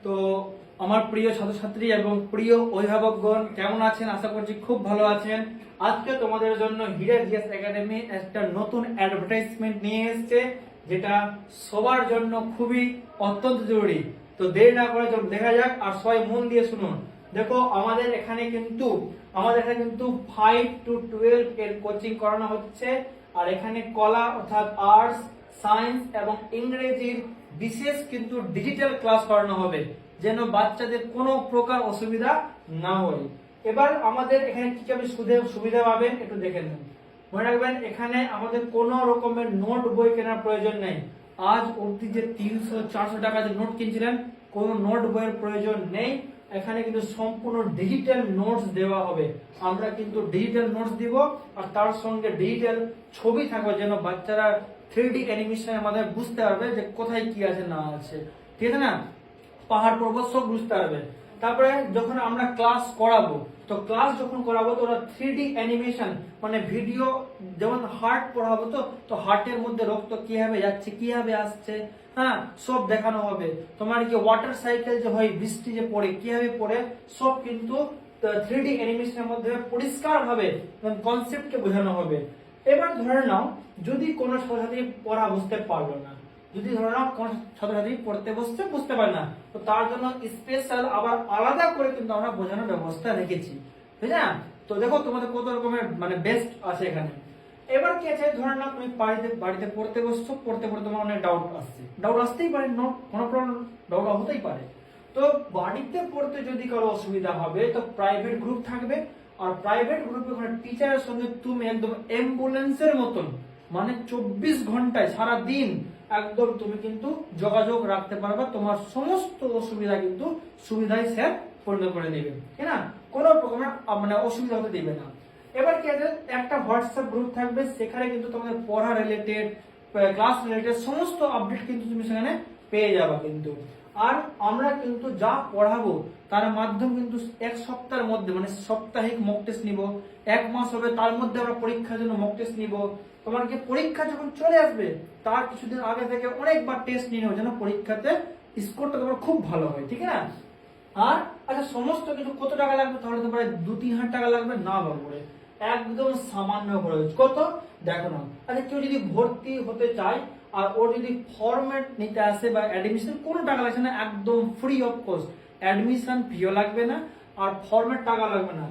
তো আমার প্রিয় ছাত্রছাত্রী এবং প্রিয় অভিভাবকগণ কেমন আছেন? আশা করছি খুব ভালো আছেন। আজকে তোমাদের জন্য হিরা জিএস একাডেমি একটা নতুন অ্যাডভার্টাইজমেন্ট নিয়ে এসেছে, যেটা সবার জন্য খুবই অত্যন্ত জরুরি। তো দেরি না করে চলুন দেখা যাক, আর সবাই মন দিয়ে শুনুন। দেখো, আমাদের এখানে কিন্তু 5 to 12 এর কোচিং করানো হচ্ছে। আর এখানে কলা অর্থাৎ আর্টস, সায়েন্স এবং ইংরেজির বিশেষ কিন্তু ডিজিটাল ক্লাস করানো হবে, যেন বাচ্চাদের কোনো প্রকার অসুবিধা না হয়। এবার আমাদের এখানে কি কি সুবিধা পাবেন একটু দেখে নিন। মনে রাখবেন, এখানে আমাদের কোনো রকমের নোট বই কেনার প্রয়োজন নেই। আজ অবধি যে 300-400 টাকা যে নোট কিনছিলেন, কোনো নোট বইয়ের প্রয়োজন নেই। এখানে কিন্তু সম্পূর্ণ ডিজিটাল নোটস দেওয়া হবে। আমরা কিন্তু ডিজিটাল নোটস দিব, আর তার সঙ্গে ডিজিটাল ছবি থাকবে, যেন বাচ্চারা 3D অ্যানিমেশন আমাদের বুঝতে পারবে যে কোথায় কি আছে না আছে, ঠিক আছে না? পাহাড় পর্বত সব বুঝতে পারবে। তারপরে যখন আমরা ক্লাস করাবো, তো ওরা 3D অ্যানিমেশন মানে ভিডিও, যেমন হার্ট পড়াবো, তো হার্টের মধ্যে রক্ত কিভাবে যাচ্ছে কিভাবে আসছে, হ্যাঁ, সব দেখানো হবে। তোমার কি ওয়াটার সাইকেল যে হয়, বৃষ্টি যে পড়ে কিভাবে পড়ে, সব কিন্তু 3D অ্যানিমেশনের মধ্যে পরিষ্কার ভাবে কনসেপ্টকে বোঝানো হবে। এবার ধরে নাও, যদি কোনো ছাত্রছাত্রী পড়া বুঝতে পারলো না, যদি ধরে নাও কোন ছাত্রছাত্রী পড়তে বুঝতে পারে না, তো তার জন্য স্পেশাল আবার আলাদা করে কিন্তু আমরা বোঝানোর ব্যবস্থা রেখেছি, ঠিক না? তো দেখো, তোমাদের কত রকমের বেস্ট আছে এখানে। এবার কি আছে, ধরে নাও তুমি বাড়িতে পড়তে বসছো, পড়তে তোমার অনেক ডাউট আসতেই পারে, কোনো প্রবলেম, ডাউট হতেই পারে। তো বাড়িতে পড়তে যদি কারো অসুবিধা হবে, তো প্রাইভেট গ্রুপ থাকবে। আর প্রাইভেট গ্রুপে ওখানে টিচারের সঙ্গে তুমি একদম অ্যাম্বুলেন্সের মতন, মানে 24 ঘন্টায় সারা দিন একদম তুমি কিন্তু যোগাযোগ রাখতে পারবে। তোমার সমস্ত অসুবিধা কিন্তু সুবিধায় স্যার পূর্ণ করে নেবে, ঠিক না? কোনো রকমের অসুবিধা হতে দিবে না। এবার কি আছে, একটা হোয়াটসঅ্যাপ গ্রুপ থাকবে, সেখানে কিন্তু তোমাদের পড়া রিলেটেড, ক্লাস রিলেটেড সমস্ত আপডেট কিন্তু তুমি সেখানে পেয়ে যাবে কিন্তু। আর আমরা কিন্তু যা পড়াবো তার মাধ্যমে কিন্তু এক সপ্তাহের মধ্যে, মানে সাপ্তাহিক মক টেস্ট নিব। 1 মাস হবে, তার মধ্যে আমরা পরীক্ষার জন্য মক টেস্ট নিব। তোমার কি পরীক্ষা যখন চলে আসবে, তার কিছুদিন আগে থেকে অনেকবার টেস্ট নিয়ে নেবো, যেন পরীক্ষাতে স্কোরটা তোমার খুব ভালো হয়, ঠিক না? আর আচ্ছা, সমস্ত কিছু কত টাকা লাগবে? তাহলে তো প্রায় 2-3 হাজার টাকা লাগবে না বাবুরে, একদম সামান্য খরচ। কত দেখো না। আচ্ছা, কেউ যদি ভর্তি হতে চায় আর ওর যদি ফরম্যাট নিতে আসে বা অ্যাডমিশন, কোনো টাকা লাগছে না, একদম ফ্রি অফ কস্ট। অ্যাডমিশন ফিও লাগবে না, আর ফরম্যাট টাকা লাগবে না।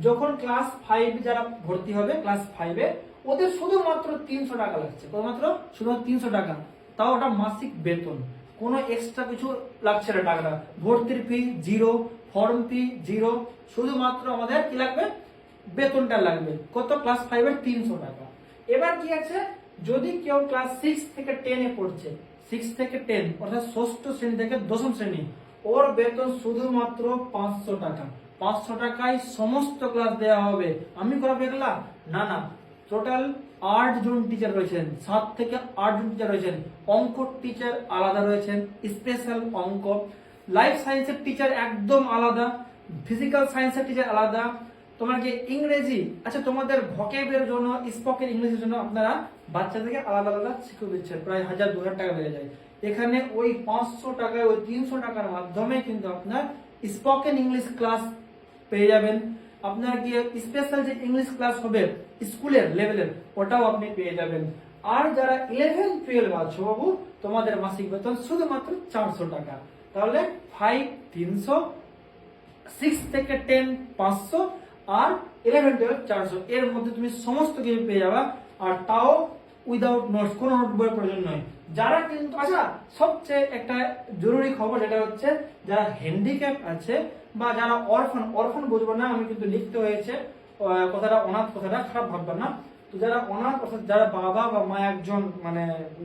যখন ক্লাস 5 যারা ভর্তি হবে, ক্লাস 5-এ, ওদের শুধুমাত্র 300 টাকা লাগছে, শুধুমাত্র 300 টাকা। তাও ওটা মাসিক বেতন, কোনো এক্সট্রা কিছু লাগছে না টাকাটা। ভর্তির ফি 0, ফর্ম ফি 0, শুধুমাত্র আমাদের কি লাগবে, বেতনটা লাগবে। কত? ক্লাস 5-এর 300 টাকা। এবার কি আছে, যদি কেউ ক্লাস 6 থেকে 10-এ পড়ছে, 6 থেকে 10 অর্থাৎ ষষ্ঠ শ্রেণী থেকে দশম শ্রেণী, ওর বেতন শুধুমাত্র 500 টাকা। 500 টাকায় সমস্ত ক্লাস দেওয়া হবে। আমি করাবো এগুলা? না, টোটাল 8 জন টিচার রয়েছেন, 7 থেকে 8 জন টিচার রয়েছেন। অঙ্ক টিচার আলাদা রয়েছেন, স্পেশাল অঙ্ক। লাইফ সায়েন্সের টিচার একদম আলাদা, ফিজিক্যাল সায়েন্সের টিচার আলাদা। তোমার কি ইংরেজি, আচ্ছা, তোমাদের ভকেবের জন্য, স্পোকেন ইংলিশের জন্য আপনারা বাচ্চাদেরকে আলাদা আলাদা শিখিয়ে দিচ্ছেন, প্রায় 1000-2000 টাকা লেগে যায়। এখানে ওই 500 টাকায়, ওই 300 টাকার মাধ্যমে কিন্তু আপনার স্পোকেন ইংলিশ ক্লাস পেয়ে যাবেন। আপনার কি স্পেশাল যে ইংলিশ ক্লাস হবে স্কুলের লেভেলের, ওটাও আপনি পেয়ে যাবেন। আর যারা 11-12 আছো বাবু, তোমাদের মাসিক বেতন শুধুমাত্র 400 টাকা। তাহলে 5 300, 6 থেকে 10 500, আর 11-12 400, এর মধ্যে তুমি সমস্ত কিছু পেয়ে যাবা। আর তাও উইদাউট নোটস, কোনো নোট বইয়ের প্রয়োজন নয়। যারা কিন্তু, আচ্ছা, সবচেয়ে একটা জরুরি খবর, যেটা হচ্ছে যারা হ্যান্ডিক্যাপ আছে বা যারা অরফান বুঝবো না, আমি কিন্তু লিখতে হয়েছে কথাটা, অনাথ কথাটা খারাপ ভাববেন না। তো যারা অনাথ, অর্থাৎ যারা বাবা বা মা একজন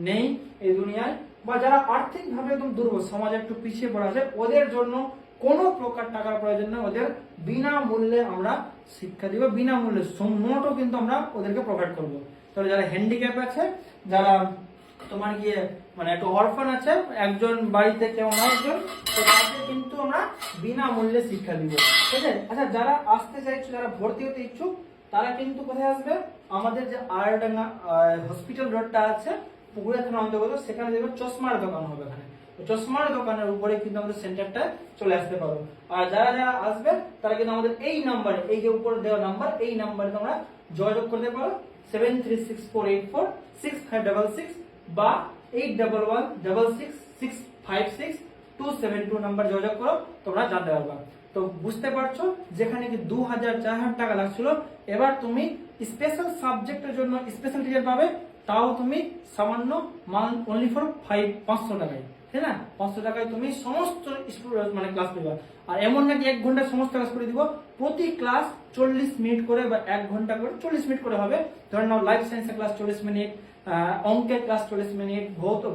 নেই এই দুনিয়ায়, বা যারা আর্থিক ভাবে একদম দুর্বল, সমাজে একটু পিছিয়ে পড়া আছে, ওদের জন্য কোনো প্রকার টাকার প্রয়োজন নেই। ওদের বিনামূল্যে আমরা শিক্ষা দিব, বিনামূল্যে নোটও কিন্তু আমরা ওদেরকে প্রোভাইড করবো। তাহলে যারা হ্যান্ডিক্যাপ আছে, যারা তোমার গিয়ে একটু অরফান আছে, একজন বাড়িতে কেউ না একজন, তো তাদের কিন্তু আমরা বিনামূল্যে শিক্ষা দিব, ঠিক আছে? আচ্ছা, যারা আসতে চাইছো, যারা ভর্তি হতে ইচ্ছুক, তারা কিন্তু কোথায় আসবে, আমাদের যে আয়ারডাঙ্গা হসপিটাল রোডটা আছে, পুকুরিয়া থানা অন্তর্গত, সেখানে দেখবে চশমার দোকান হবে। এখানে চশমার দোকানের উপরে কিন্তু আমাদের সেন্টারটা চলে আসতে পারো। আর যারা যারা আসবে তারা কিন্তু আমাদের এই নাম্বারে, এই যে উপরে দেওয়া নাম্বার, এই নাম্বারে তোমরা যোগাযোগ করতে পারো 7364846566 বা 8116665272 নাম্বার যোগাযোগ করো, তোমরা জানতে পারবা। তো বুঝতে পারছো, যেখানে কি 2000-4000 টাকা লাগছিল, এবার তুমি স্পেশাল সাবজেক্টের জন্য স্পেশাল টিচার পাবে, তাও তুমি সামান্য অনলি ফর 500 টাকায়, ঠিক না? 500 টাকায় তুমি সমস্ত স্টুডেন্ট মানে ক্লাস পেবা। আর এমন নাকি 1 ঘন্টায় সমস্ত ক্লাস করে দিব, প্রতি ক্লাস 40 মিনিট করে বা 1 ঘন্টা করে 40 মিনিট করে হবে। ধরে নাও লাইফ সায়েন্সের ক্লাস 40 মিনিট, অঙ্কের ক্লাস 40 মিনিট,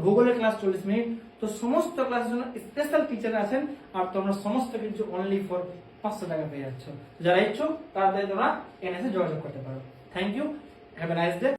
ভূগোলের ক্লাস 40 মিনিট। তো সমস্ত ক্লাসের জন্য স্পেশাল টিচার আছেন, আর তোমরা সমস্ত কিছু অনলি ফর 500 টাকা পেয়ে যাচ্ছ। যারা ইচ্ছুক তাদের তোমরা এনএসএ যোগাযোগ করতে পারো। Thank you, have a nice day.